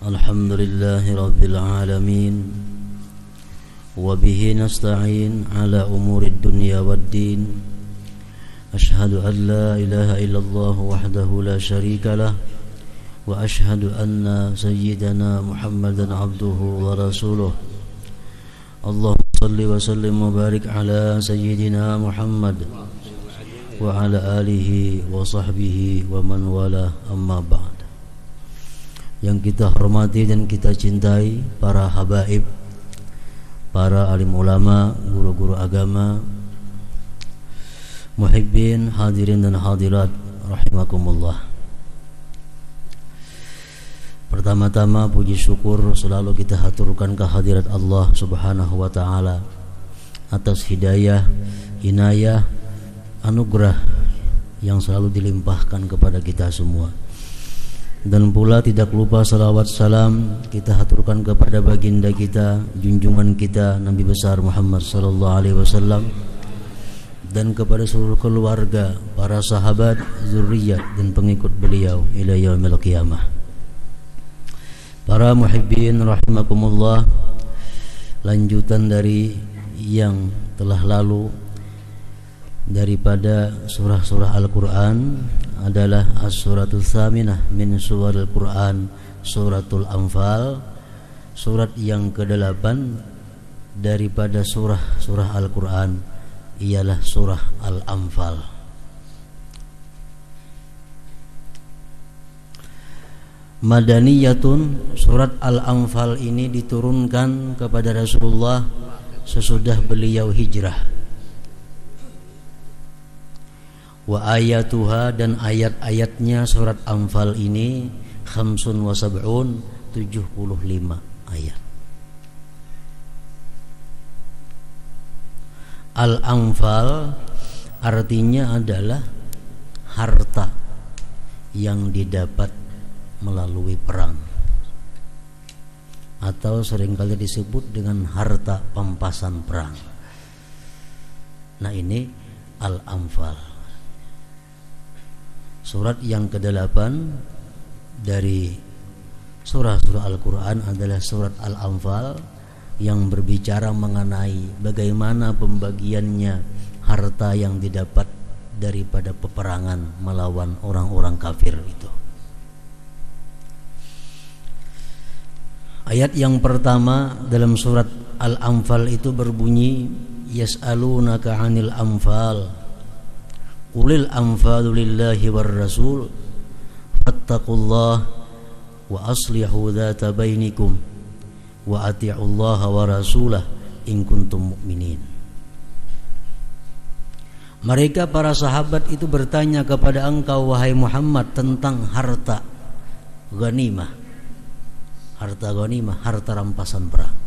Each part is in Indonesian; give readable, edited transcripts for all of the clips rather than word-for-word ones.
Alhamdulillahi Rabbil Alamin. Wabihi nasta'in ala umurid dunya waddin. Ashhadu an la ilaha illallah wahdahu la sharika lah. Wa ashhadu anna sayyidana Muhammadan abduhu wa rasuluh. Allahumma salli wa sallim wa barik ala sayyidina Muhammad wa ala alihi wa sahbihi wa man wala, amma ba'd. Yang kita hormati dan kita cintai para habaib, para alim ulama, guru-guru agama, muhibbin, hadirin dan hadirat rahimakumullah. Pertama-tama puji syukur selalu kita haturkan kehadirat Allah Subhanahu wa taala atas hidayah, inayah, anugerah yang selalu dilimpahkan kepada kita semua. Dan pula tidak lupa salawat salam kita haturkan kepada baginda kita, junjungan kita Nabi besar Muhammad sallallahu alaihi wasallam, dan kepada seluruh keluarga, para sahabat, zuriyat dan pengikut beliau ila yaumil qiyamah. Para muhibbin rahimakumullah, lanjutan dari yang telah lalu daripada surah-surah Al-Quran adalah as-suratul tsaminah min suwaril Quran, suratul Anfal, surat yang ke-8 daripada surah-surah Al-Quran ialah surah Al-Anfal. Madaniyatun, surat Al-Anfal ini diturunkan kepada Rasulullah sesudah beliau hijrah. Wa ayatuha, dan ayat-ayatnya surat Anfal ini 75 ayat. Al-Anfal artinya adalah harta yang didapat melalui perang, atau seringkali disebut dengan harta pampasan perang. Nah, ini Al-Anfal. Surat yang ke-8 dari surah-surah Al-Quran adalah surat Al-Anfal, yang berbicara mengenai bagaimana pembagiannya harta yang didapat daripada peperangan melawan orang-orang kafir itu. Ayat yang pertama dalam surat Al-Anfal itu berbunyi, yas'alunaka 'anil anfal qulil anfalu lillahi war rasul fattaqullah wa aslihu dzata bainikum wa ati'ullaha wa rasulah in kuntum mu'minin. Mereka para sahabat itu bertanya kepada engkau wahai Muhammad tentang harta ghanimah. Harta ghanimah, harta rampasan perang.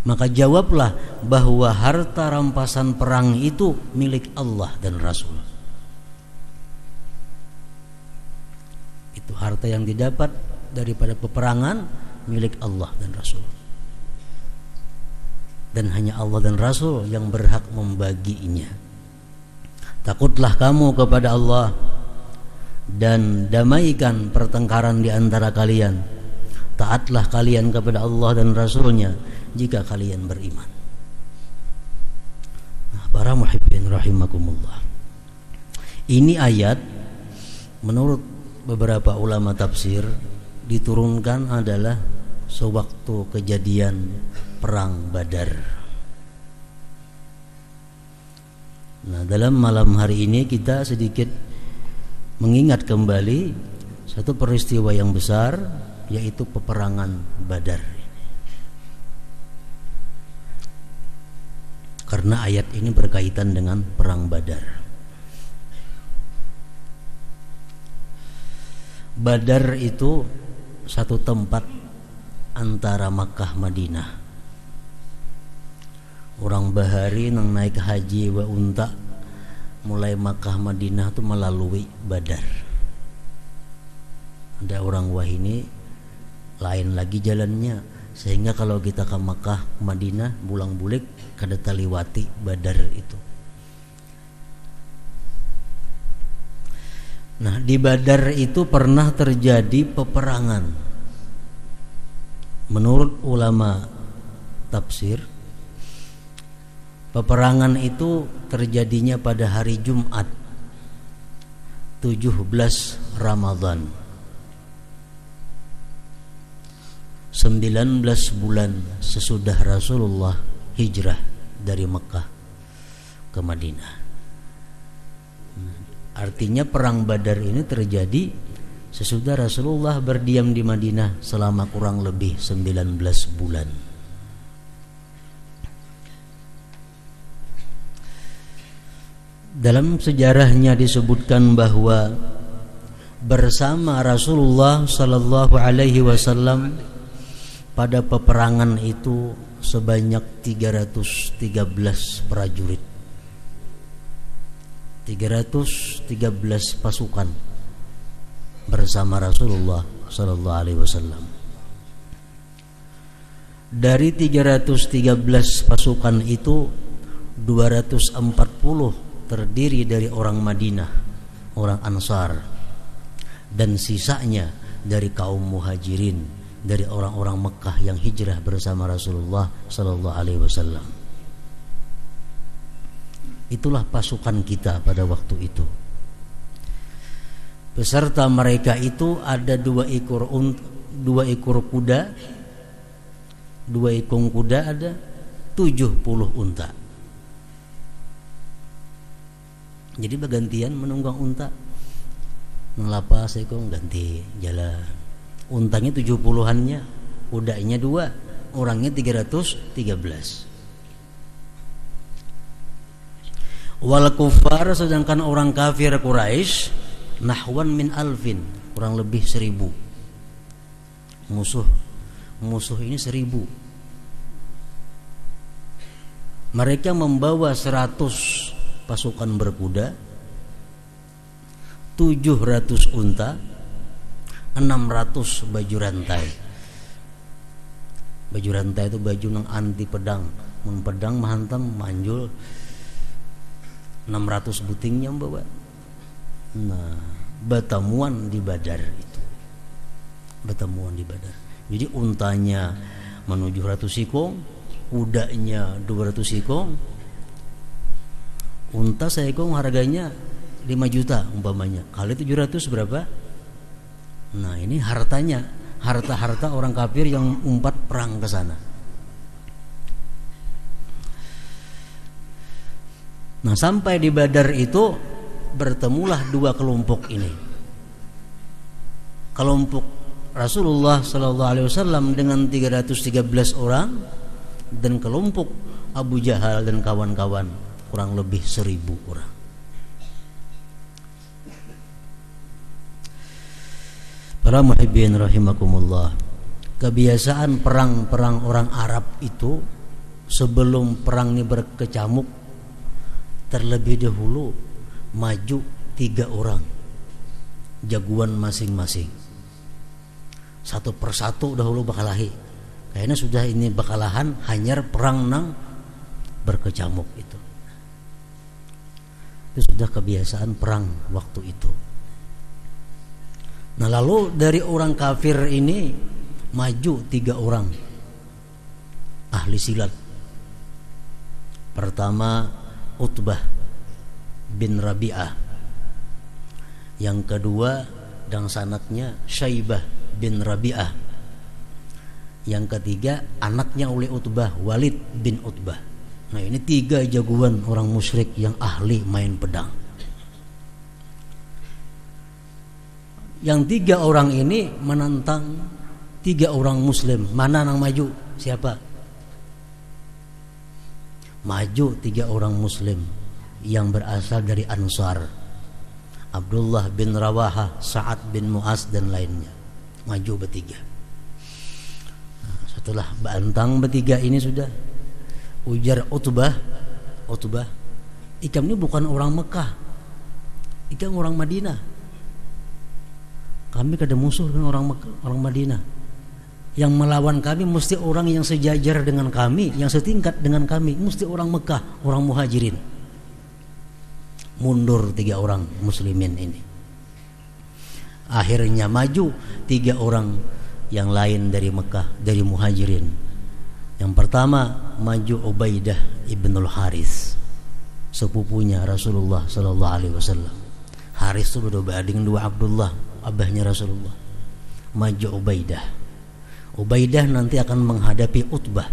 Maka jawablah bahwa harta rampasan perang itu milik Allah dan Rasul. Itu harta yang didapat daripada peperangan milik Allah dan Rasul. Dan hanya Allah dan Rasul yang berhak membaginya. Takutlah kamu kepada Allah dan damaikan pertengkaran di antara kalian. Taatlah kalian kepada Allah dan Rasulnya jika kalian beriman. Nah, para muhibbin rahimakumullah, ini ayat menurut beberapa ulama tafsir diturunkan adalah sewaktu kejadian perang Badar. Nah, dalam malam hari ini kita sedikit mengingat kembali satu peristiwa yang besar, yaitu peperangan Badar. Karena ayat ini berkaitan dengan perang Badar. Badar itu satu tempat antara Makkah Madinah. Orang bahari nang naik haji wa unta mulai Makkah Madinah itu melalui Badar. Ada orang wahini lain lagi jalannya, sehingga kalau kita ke Makkah Madinah bulang-bulik kada taliwati Badar itu. Nah, di Badar itu pernah terjadi peperangan. Menurut ulama tafsir, peperangan itu terjadinya pada hari Jumat 17 Ramadan, 19 bulan sesudah Rasulullah hijrah dari Mekah ke Madinah. Artinya perang Badar ini terjadi sesudah Rasulullah berdiam di Madinah selama kurang lebih 19 bulan. Dalam sejarahnya disebutkan bahwa bersama Rasulullah sallallahu alaihi wasallam pada peperangan itu sebanyak 313 prajurit, 313 pasukan bersama Rasulullah sallallahu alaihi wasallam. Dari 313 pasukan itu 240 terdiri dari orang Madinah, orang Ansar, dan sisanya dari kaum Muhajirin, dari orang-orang Mekah yang hijrah bersama Rasulullah sallallahu alaihi wasallam. Itulah pasukan kita pada waktu itu. Beserta mereka itu ada dua ekor kuda, 2 ekor kuda, ada 70 unta. Jadi bergantian menunggang unta. Ngelapa sekong ganti jalan. Untanya 70-annya, kudanya 2, orangnya 313. Wal kufar, sedangkan orang kafir Quraisy nahwan min alfin, kurang lebih 1000. Musuh ini 1000. Mereka membawa 100 pasukan berkuda, 700 unta, 600 baju rantai. Baju rantai itu baju nang anti pedang, mun pedang mahantam manjul, 600 butingnya bawa. Nah, batamuan di Badar itu. Batamuan di Badar. Jadi untanya menuju 100 sikong, kudanya 200 sikong. Unta seekong harganya 5 juta umpamanya. Kali 700 berapa? Nah, ini hartanya, harta-harta orang kafir yang umpat perang ke sana. Nah, sampai di Badar itu bertemulah 2 kelompok ini. Kelompok Rasulullah sallallahu alaihi wasallam dengan 313 orang, dan kelompok Abu Jahal dan kawan-kawan kurang lebih 1000 orang. Para muhibbin rahimakumullah, kebiasaan perang-perang orang Arab itu sebelum perang ini berkecamuk, terlebih dahulu maju 3 orang jagoan masing-masing, satu persatu dahulu bakalahi. Kayaknya sudah ini bakalahan hanyar perang nang berkecamuk itu sudah kebiasaan perang waktu itu. Nah, lalu dari orang kafir ini maju 3 orang ahli silat. Pertama Utbah bin Rabi'ah, yang kedua dan sanaknya Syaibah bin Rabi'ah, yang ketiga anaknya oleh Utbah, Walid bin Utbah. Nah, ini 3 jagoan orang musyrik yang ahli main pedang. Yang 3 orang ini menantang 3 orang muslim. Mana yang maju? Siapa? Maju 3 orang muslim yang berasal dari Ansar, Abdullah bin Rawahah, Sa'ad bin Mu'az dan lainnya. Maju bertiga. Nah, setelah bantang bertiga ini sudah ujar Utbah, ikam ini bukan orang Mekah, ikam orang Madinah. Kami kada musuh dengan orang Madinah. Yang melawan kami mesti orang yang sejajar dengan kami, yang setingkat dengan kami, mesti orang Mekah, orang Muhajirin. Mundur 3 orang muslimin ini. Akhirnya maju 3 orang yang lain dari Mekah, dari Muhajirin. Yang pertama maju Ubaidah ibnul Haris, sepupunya Rasulullah sallallahu alaihi wasallam. Haris itu berbanding 2 Abdullah, abahnya Rasulullah. Maju Ubaidah. Ubaidah nanti akan menghadapi Utbah.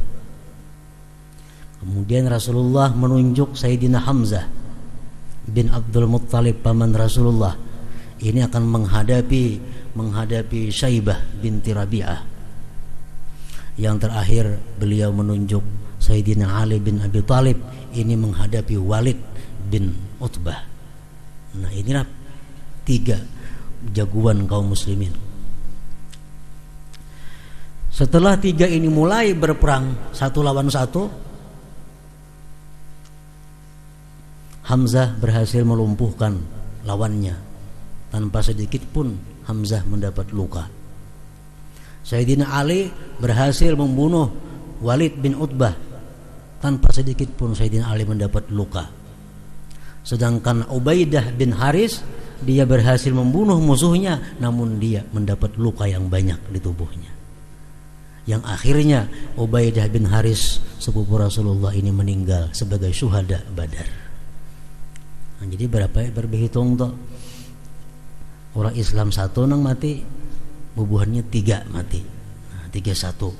Kemudian Rasulullah menunjuk Sayyidina Hamzah bin Abdul Muttalib, paman Rasulullah. Ini akan menghadapi Syaibah binti Rabi'ah. Yang terakhir beliau menunjuk Sayyidina Ali bin Abi Thalib, ini menghadapi Walid bin Utbah. Nah, inilah 3 jagoan kaum muslimin. Setelah 3 ini mulai berperang 1 lawan 1, Hamzah berhasil melumpuhkan lawannya. Tanpa sedikit pun Hamzah mendapat luka. Sayyidina Ali berhasil membunuh Walid bin Utbah. Tanpa sedikit pun Sayyidina Ali mendapat luka. Sedangkan Ubaidah bin Haris, dia berhasil membunuh musuhnya, namun dia mendapat luka yang banyak di tubuhnya. Yang akhirnya Ubaidah bin Haris, sepupu Rasulullah ini, meninggal sebagai syuhada Badar. Nah, jadi berhitung tuh, orang Islam 1 nang mati, bubuhannya 3 mati. Nah, 3-1.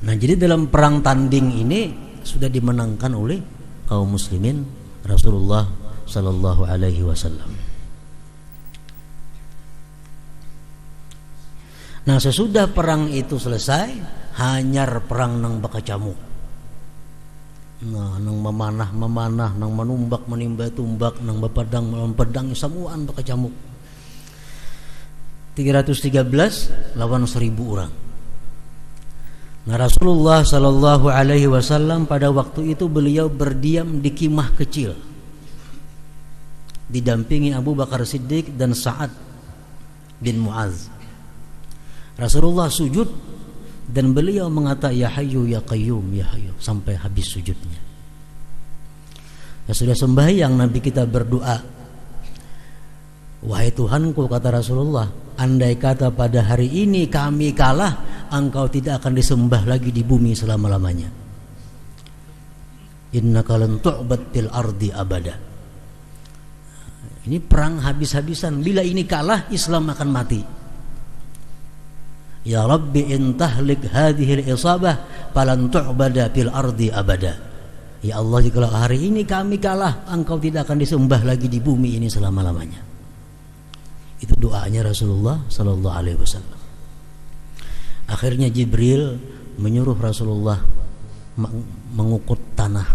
Nah, jadi dalam perang tanding ini sudah dimenangkan oleh kaum muslimin Rasulullah sallallahu alaihi wasallam. Nah, sesudah perang itu selesai, hanyar perang nang bakacamuk. Nah, nang memanah, nang menumbak, menimba tumbak, nang bepedang, melawan pedang, semuaan bakacamuk. 313 lawan 1000 orang. Nah, Rasulullah sallallahu alaihi wasallam pada waktu itu beliau berdiam di kemah kecil, didampingi Abu Bakar Siddiq dan Sa'ad bin Mu'adz. Rasulullah sujud dan beliau mengatakan ya Hayyu ya Qayyum ya Hayyu sampai habis sujudnya. Ya, sudah sembahyang Nabi kita berdoa, wahai Tuhanku, kata Rasulullah, andai kata pada hari ini kami kalah, engkau tidak akan disembah lagi di bumi selama-lamanya. Innaka lan tu'bad fil ardi abada. Ini perang habis-habisan. Bila ini kalah, Islam akan mati. Ya Rabbi in tahlik hadhil isabah falan tu'bada fil ardi abada. Ya Allah, jika hari ini kami kalah, engkau tidak akan disembah lagi di bumi ini selama-lamanya. Itu doanya Rasulullah sallallahu alaihi wasallam. Akhirnya Jibril menyuruh Rasulullah mengukut tanah.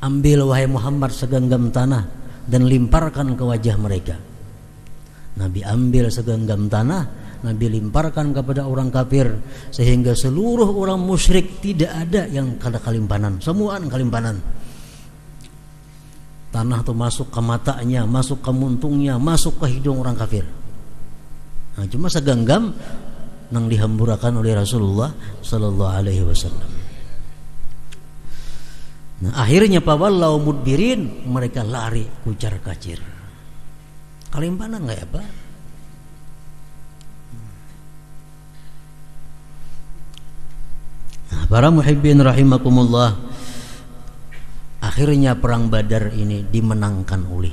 Ambil wahai Muhammad segenggam tanah dan limparkan ke wajah mereka. Nabi ambil segenggam tanah, Nabi limparkan kepada orang kafir, sehingga seluruh orang musyrik tidak ada yang kada kalimpanan, semuaan kalimpanan. Tanah itu masuk ke matanya, masuk ke muntungnya, masuk ke hidung orang kafir. Nah, cuma segenggam nang dihamburakan oleh Rasulullah sallallahu alaihi wasallam. Nah, akhirnya pawallau mudbirin, mereka lari kucar-kacir. Kalimpanan enggak ya, Pak? Nah, para muhibbin rahimakumullah, akhirnya perang Badar ini dimenangkan oleh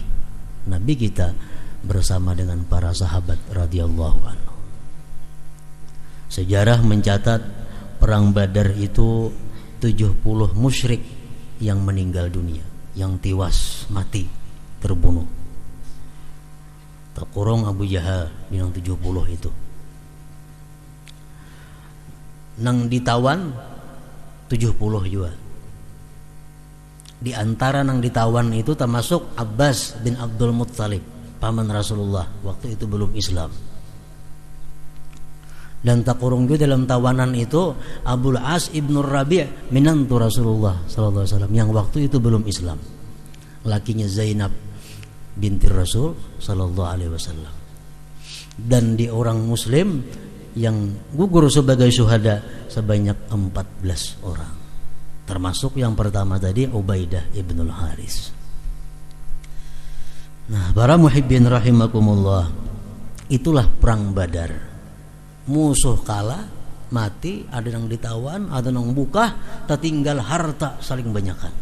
Nabi kita bersama dengan para sahabat radhiyallahu anhu. Sejarah mencatat perang Badar itu 70 musyrik yang meninggal dunia, yang tewas mati, terbunuh. Terkurung Abu Jahal yang 70 itu. Nang ditawan 70 juga. Di antara nang ditawan itu termasuk Abbas bin Abdul Muttalib, paman Rasulullah, waktu itu belum Islam. Dan takurung juga dalam tawanan itu Abul As ibnu Rabi' minantu Rasulullah sallallahu alaihi wasallam, yang waktu itu belum Islam. Lakinya Zainab binti Rasul sallallahu alaihi wasallam. Dan di orang muslim yang gugur sebagai syuhada sebanyak 14 orang. Termasuk yang pertama tadi Ubaidah ibnul Haris. Nah, para muhibbin rahimakumullah, itulah perang Badar. Musuh kalah, mati, ada yang ditawan, ada yang buka, tertinggal harta saling banyakan.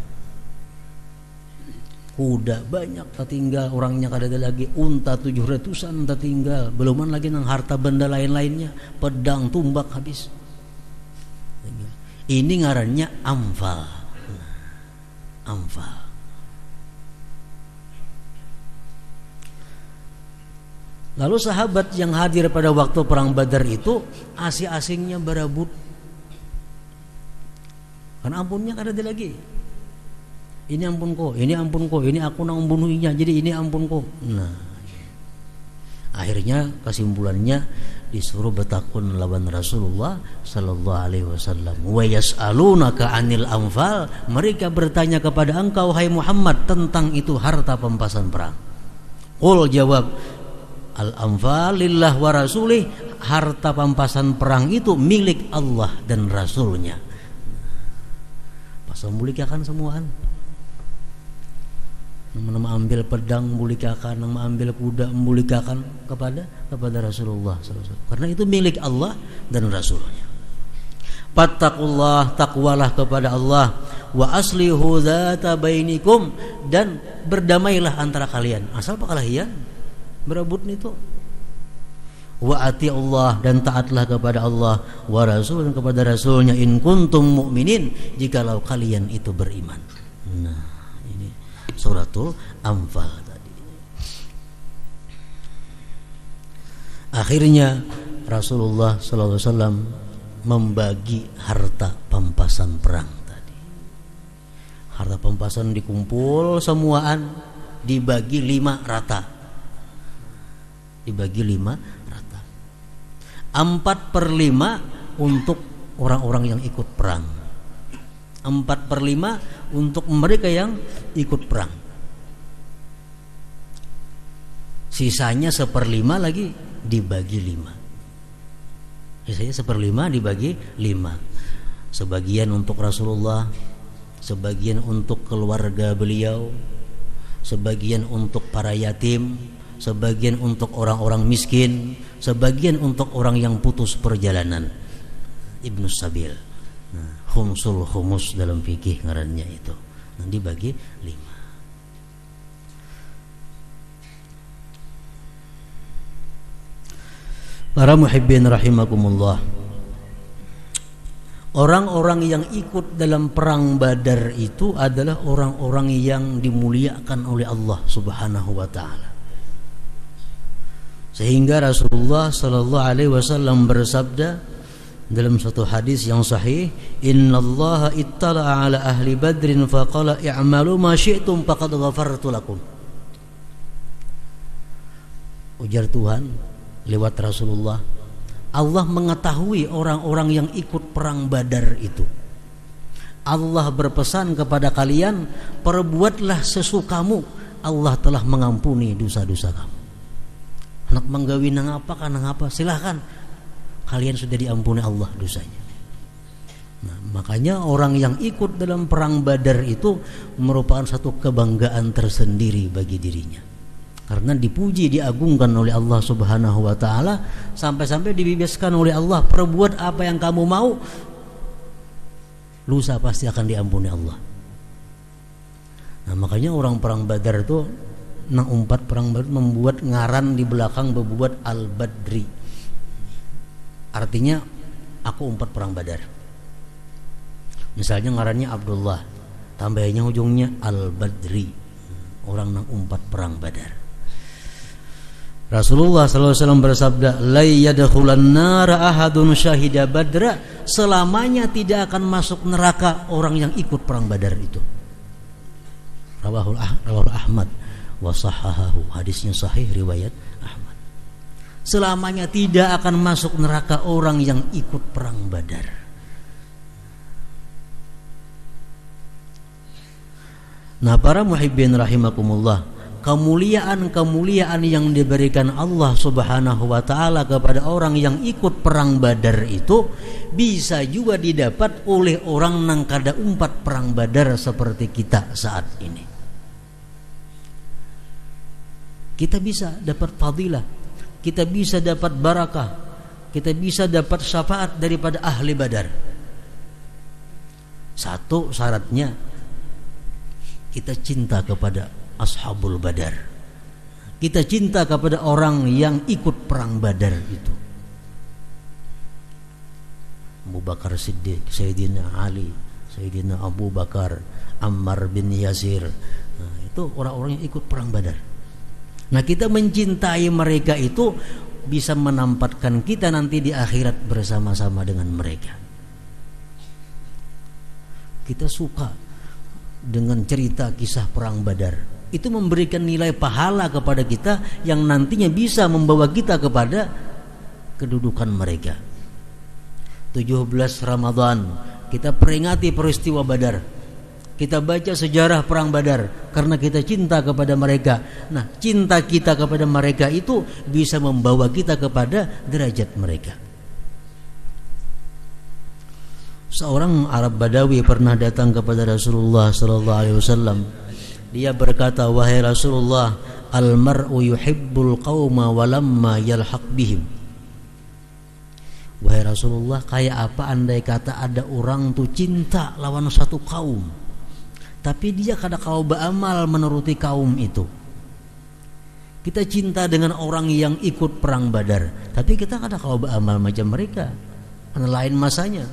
Kuda banyak tertinggal, orangnya kada ada lagi, unta 700-an tertinggal, beluman lagi nang harta benda lain-lainnya, pedang, tumbak habis. Ini ngarannya Anfal. Anfal. Lalu sahabat yang hadir pada waktu perang Badar itu asing-asingnya berebut. Karena ampunnya kada ada lagi. Ini ampunku, ini ampunku, ini aku nang membunuhnya, jadi ini ampunku. Nah, akhirnya kesimpulannya disuruh bertakun lawan Rasulullah sallallahu alaihi wasallam. Wa yas'alunaka 'anil anfal, mereka bertanya kepada engkau hai Muhammad tentang itu harta pampasan perang. Qul jawab, al-anfal lillah wa rasulih, harta pampasan perang itu milik Allah dan Rasulnya. Pasal mulikakan semuaan. Mengambil pedang mulikakan, mengambil kuda mulikakan kepada Rasulullah SAW. Karena itu milik Allah dan Rasulnya. Fattaqullah, takwalah kepada Allah, wa aslihu dzata bainikum, dan berdamailah antara kalian. Asal perkelahian berebut itu. Wa atiullah, dan taatlah kepada Allah, wa rasul, dan kepada Rasulnya, in kuntum mu'minin, jikalau kalian itu beriman. Nah, ini suratul Anfal tadi. Akhirnya Rasulullah sallallahu alaihi wasallam membagi harta pampasan perang tadi. Harta pampasan dikumpul semuaan, dibagi 5 rata. Dibagi 5 rata. 4/5 untuk orang-orang yang ikut perang. 4/5 untuk mereka yang ikut perang. Sisanya 1/5 lagi dibagi 5. Sisanya 1/5 dibagi 5. Sebagian untuk Rasulullah, sebagian untuk keluarga beliau, sebagian untuk para yatim, sebagian untuk orang-orang miskin, sebagian untuk orang yang putus perjalanan, Ibnu Sabil. Nah, khumsul khumus dalam fikih ngarannya itu. Nah, dibagi 5. Para muhibbin rahimakumullah, orang-orang yang ikut dalam perang Badar itu adalah orang-orang yang dimuliakan oleh Allah Subhanahu wa taala. Sehingga Rasulullah sallallahu alaihi wasallam bersabda dalam satu hadis yang sahih, innallaha ittala'a ala ahli badrin faqala i'malu ma syi'tum faqad ghafartu lakum. Ujar Tuhan lewat Rasulullah, Allah mengetahui orang-orang yang ikut perang Badar itu. Allah berpesan kepada kalian, perbuatlah sesukamu, Allah telah mengampuni dosa-dosa kamu. Anak menggawi nang apa, silahkan, kalian sudah diampuni Allah dosanya. Nah, makanya orang yang ikut dalam perang Badar itu merupakan satu kebanggaan tersendiri bagi dirinya. Karena dipuji, diagungkan oleh Allah Subhanahu wa taala, sampai-sampai dibebaskan oleh Allah, perbuat apa yang kamu mau, lusa pasti akan diampuni Allah. Nah, makanya orang perang Badar itu nang 4 perang Badar membuat ngaran di belakang berbuat Al-Badri. Artinya aku 4 perang Badar. Misalnya ngarannya Abdullah, tambahnya ujungnya Al-Badri, orang nang 4 perang Badar. Rasulullah SAW bersabda, la yadkhulan nara ahadun syahida badra, selamanya tidak akan masuk neraka orang yang ikut perang Badar itu. Rawahul Ahmad wa sahahahu, hadisnya sahih riwayat Ahmad. Selamanya tidak akan masuk neraka orang yang ikut perang Badar. Nah, para muhibbin rahimakumullah, kemuliaan-kemuliaan yang diberikan Allah Subhanahu wa taala kepada orang yang ikut perang Badar itu bisa juga didapat oleh orang nang kada 4 perang Badar seperti kita saat ini. kita bisa dapat fadilah, kita bisa dapat barakah, kita bisa dapat syafaat daripada ahli Badar. Satu syaratnya, kita cinta kepada ashabul Badar, kita cinta kepada orang yang ikut perang Badar itu. Abu Bakar Siddiq, Sayyidina Ali, Sayyidina Abu Bakar, Ammar bin Yasir, nah, itu orang-orang yang ikut perang Badar. Nah, kita mencintai mereka itu bisa menempatkan kita nanti di akhirat bersama-sama dengan mereka. Kita suka dengan cerita kisah perang Badar, itu memberikan nilai pahala kepada kita yang nantinya bisa membawa kita kepada kedudukan mereka. 17 Ramadan kita peringati peristiwa Badar, kita baca sejarah perang Badar karena kita cinta kepada mereka. Nah, cinta kita kepada mereka itu bisa membawa kita kepada derajat mereka. Seorang Arab Badawi pernah datang kepada Rasulullah sallallahu alaihi wasallam. Dia berkata, "Wahai Rasulullah, al-mar'u yuhibbul qauma walamma yalhaq bihim." Wahai Rasulullah, kayak apa andai kata ada orang tuh cinta lawan satu kaum, tapi dia kada kau beramal menuruti kaum itu. Kita cinta dengan orang yang ikut perang Badar, tapi kita kada kau beramal macam mereka, karena lain masanya.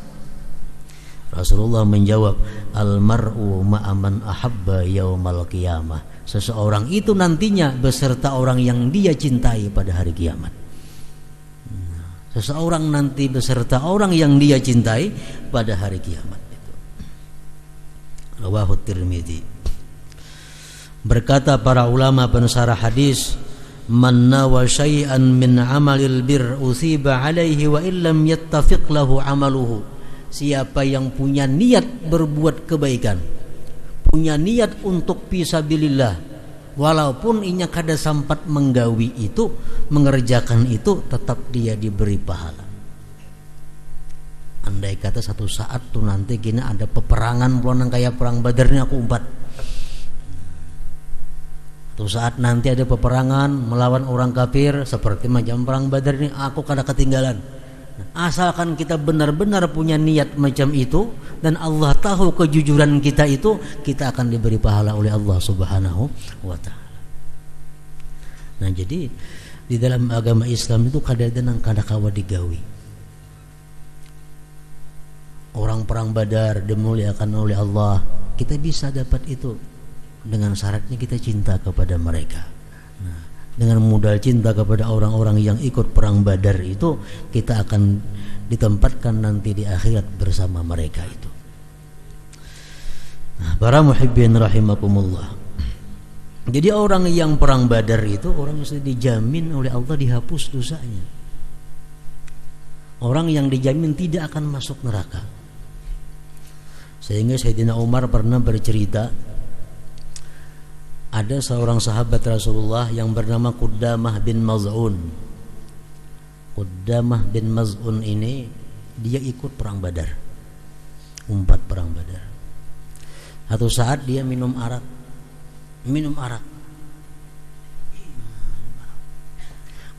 Rasulullah menjawab, al-mar'u ma'aman ahabba yaumal qiyamah. Seseorang itu nantinya beserta orang yang dia cintai pada hari kiamat. Seseorang nanti beserta orang yang dia cintai pada hari kiamat itu. Rawahu Tirmidzi. Berkata para ulama pensyarah hadis, man nawa syai'an min amalil bir usiba alaihi wa illam yattafiq lahu amaluhu. Siapa yang punya niat berbuat kebaikan, punya niat untuk fisabilillah, walaupun inya kada sempat menggawi itu, mengerjakan itu, tetap dia diberi pahala. Andai kata satu saat tuh nanti kini ada peperangan pulang kayak perang Badar ini aku umpat. Satu saat nanti ada peperangan melawan orang kafir seperti macam perang Badar ini, aku kada ketinggalan. Asalkan kita benar-benar punya niat macam itu dan Allah tahu kejujuran kita itu, kita akan diberi pahala oleh Allah Subhanahu wa taala. Nah, jadi di dalam agama Islam itu kadang-kadang kada kawa digawi. Orang perang Badar dimuliakan oleh Allah, kita bisa dapat itu dengan syaratnya kita cinta kepada mereka. Nah, dengan modal cinta kepada orang-orang yang ikut perang Badar itu, kita akan ditempatkan nanti di akhirat bersama mereka itu. Nah, para muhibbin rahimakumullah. Jadi orang yang perang Badar itu orang yang sudah dijamin oleh Allah dihapus dosanya. Orang yang dijamin tidak akan masuk neraka. Sehingga Sayyidina Umar pernah bercerita, ada seorang sahabat Rasulullah yang bernama Qudamah bin Maz'un. Qudamah bin Maz'un ini dia ikut perang Badar, umpat perang Badar. Satu saat dia minum arak.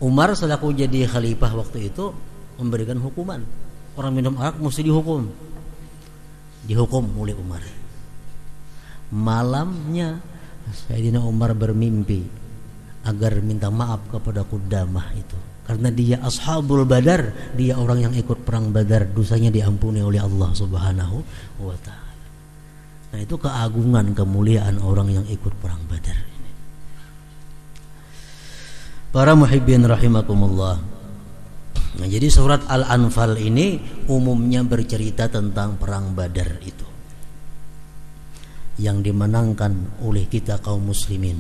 Umar selaku jadi khalifah waktu itu memberikan hukuman, orang minum arak mesti dihukum oleh Umar. Malamnya Sayyidina Umar bermimpi agar minta maaf kepada Qudamah itu, karena dia ashabul Badar, dia orang yang ikut perang Badar, dosanya diampuni oleh Allah Subhanahu wa taala. Nah, itu keagungan, kemuliaan orang yang ikut perang Badar ini. Para muhibbin rahimakumullah. Nah, jadi surat Al-Anfal ini umumnya bercerita tentang perang Badar itu, yang dimenangkan oleh kita kaum muslimin.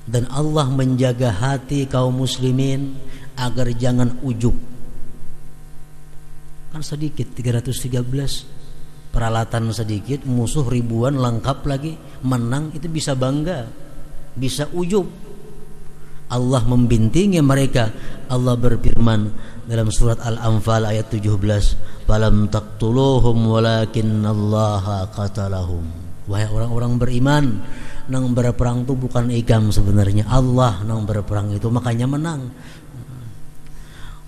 Dan Allah menjaga hati kaum muslimin agar jangan ujub. Kan sedikit 313, peralatan sedikit, musuh ribuan lengkap lagi, menang itu bisa bangga, bisa ujub. Allah membintingi mereka. Allah berfirman dalam surat Al-Anfal ayat 17, "Falam taqtuluhum walakinnallaha qatalahum." Wahai orang-orang beriman, nang berperang itu bukan ikam sebenarnya, Allah nang berperang itu, makanya menang.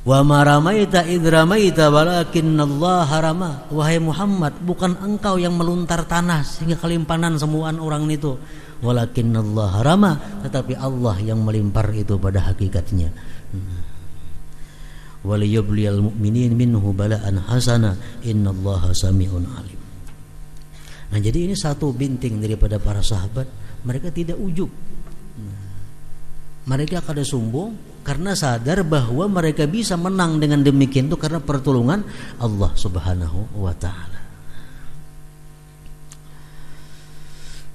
Wa ma ramaita id ramaita walakinnallaha harama. Wahai Muhammad, bukan engkau yang meluntar tanah sehingga kelimpanan semuaan orang itu, walakinnallaha harama, tetapi Allah yang melimpar itu pada hakikatnya. Waliyubliyal mu'minin minhu bala'an hasana innallaha sami'un alim. Nah, jadi ini satu binting daripada para sahabat, mereka tidak ujub. Mereka kada sombong karena sadar bahwa mereka bisa menang dengan demikian itu karena pertolongan Allah Subhanahu wa taala.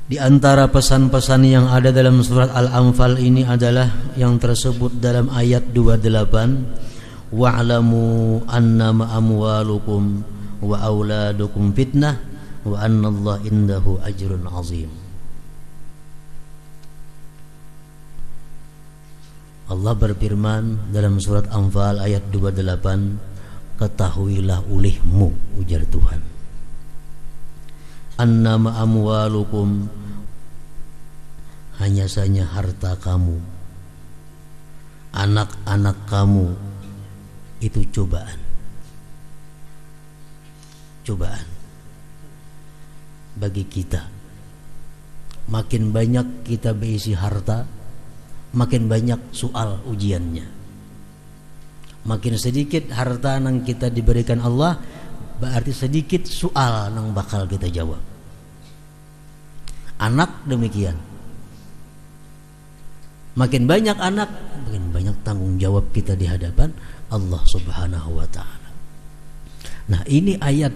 Di antara pesan-pesan yang ada dalam surat Al-Anfal ini adalah yang tersebut dalam ayat 28, wa'lamu annama amwalukum wa auladukum fitnah wa annallaha indahu ajrun azim. Allah berfirman dalam surat Anfal ayat 28, ketahuilah olehmu, ujar Tuhan, annama amwalukum, hanya saja harta kamu, anak-anak kamu itu cobaan bagi kita. Makin banyak kita berisi harta, makin banyak soal ujiannya. Makin sedikit harta yang kita diberikan Allah, berarti sedikit soal yang bakal kita jawab. Anak demikian. Makin banyak anak, makin banyak tanggung jawab kita di hadapan Allah Subhanahu wa taala. Nah, ini ayat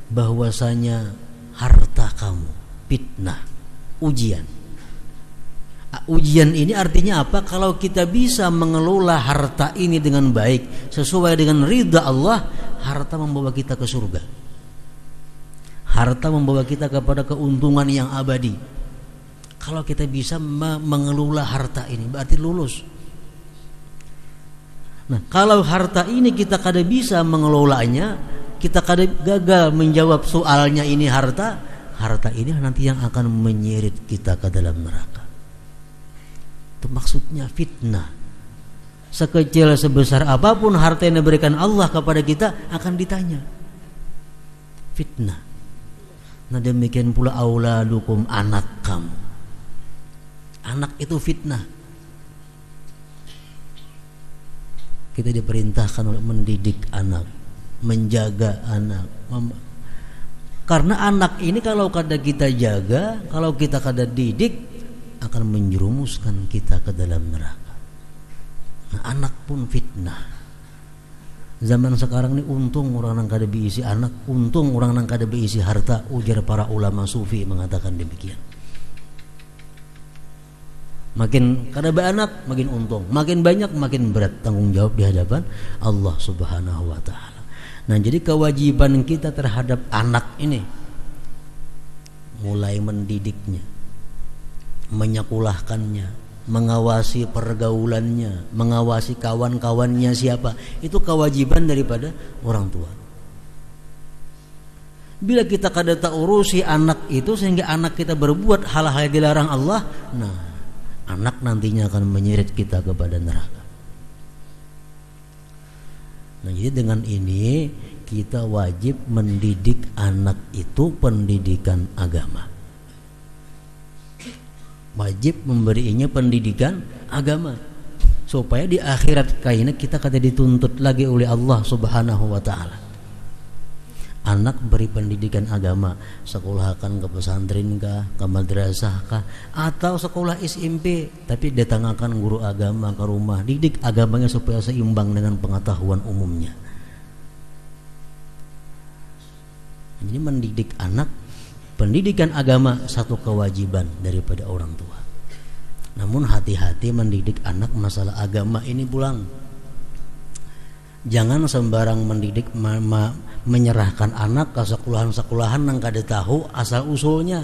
bahwasanya harta kamu fitnah, ujian. Ujian ini artinya apa? Kalau kita bisa mengelola harta ini dengan baik, sesuai dengan ridha Allah, harta membawa kita ke surga. Harta membawa kita kepada keuntungan yang abadi. Kalau kita bisa mengelola harta ini, berarti lulus. Nah, kalau harta ini kita kada bisa mengelolanya, kita kada gagal menjawab soalnya ini harta ini nanti yang akan menyeret kita ke dalam neraka. Itu maksudnya fitnah. Sekecil sebesar apapun harta yang diberikan Allah kepada kita akan ditanya. Fitnah. Nah, demikian pula auladukum, anak kamu. Anak itu fitnah. Kita diperintahkan untuk mendidik anak, menjaga anak. Karena anak ini kalau kada kita jaga, kalau kita kada didik, akan menjerumuskan kita ke dalam neraka. Nah, anak pun fitnah. Zaman sekarang ini untung orang yang kada berisi anak, untung orang yang kada berisi harta, ujar para ulama sufi mengatakan demikian. Makin kada beranak makin untung, makin banyak makin berat tanggung jawab di hadapan Allah Subhanahu wa taala. Nah, jadi kewajiban kita terhadap anak ini mulai mendidiknya, menyekolahkannya, mengawasi pergaulannya, mengawasi kawan-kawannya siapa, itu kewajiban daripada orang tua. Bila kita kada tak urusi anak itu sehingga anak kita berbuat hal-hal yang dilarang Allah, nah, anak nantinya akan menyeret kita kepada neraka. Nah, jadi dengan ini kita wajib mendidik anak itu pendidikan agama. Wajib memberinya pendidikan agama supaya di akhirat kainnya kita kada dituntut lagi oleh Allah Subhanahu wa taala. Anak beri pendidikan agama, sekolahkan ke pesantren kah, ke madrasah kah, atau sekolah SMP, tapi datangkan guru agama ke rumah, didik agamanya supaya seimbang dengan pengetahuan umumnya. Jadi mendidik anak, pendidikan agama satu kewajiban daripada orang tua. Namun hati-hati mendidik anak masalah agama ini pulang. Jangan sembarang mendidik menyerahkan anak ke sekolahan-sekolahan yang kada tahu asal usulnya.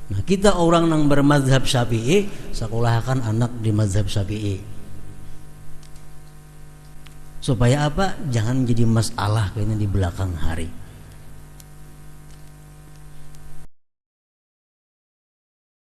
Nah, kita orang yang bermadzhab Syafi'i, sekolahkan anak di mazhab Syafi'i. Supaya apa? Jangan jadi masalah kayaknya di belakang hari.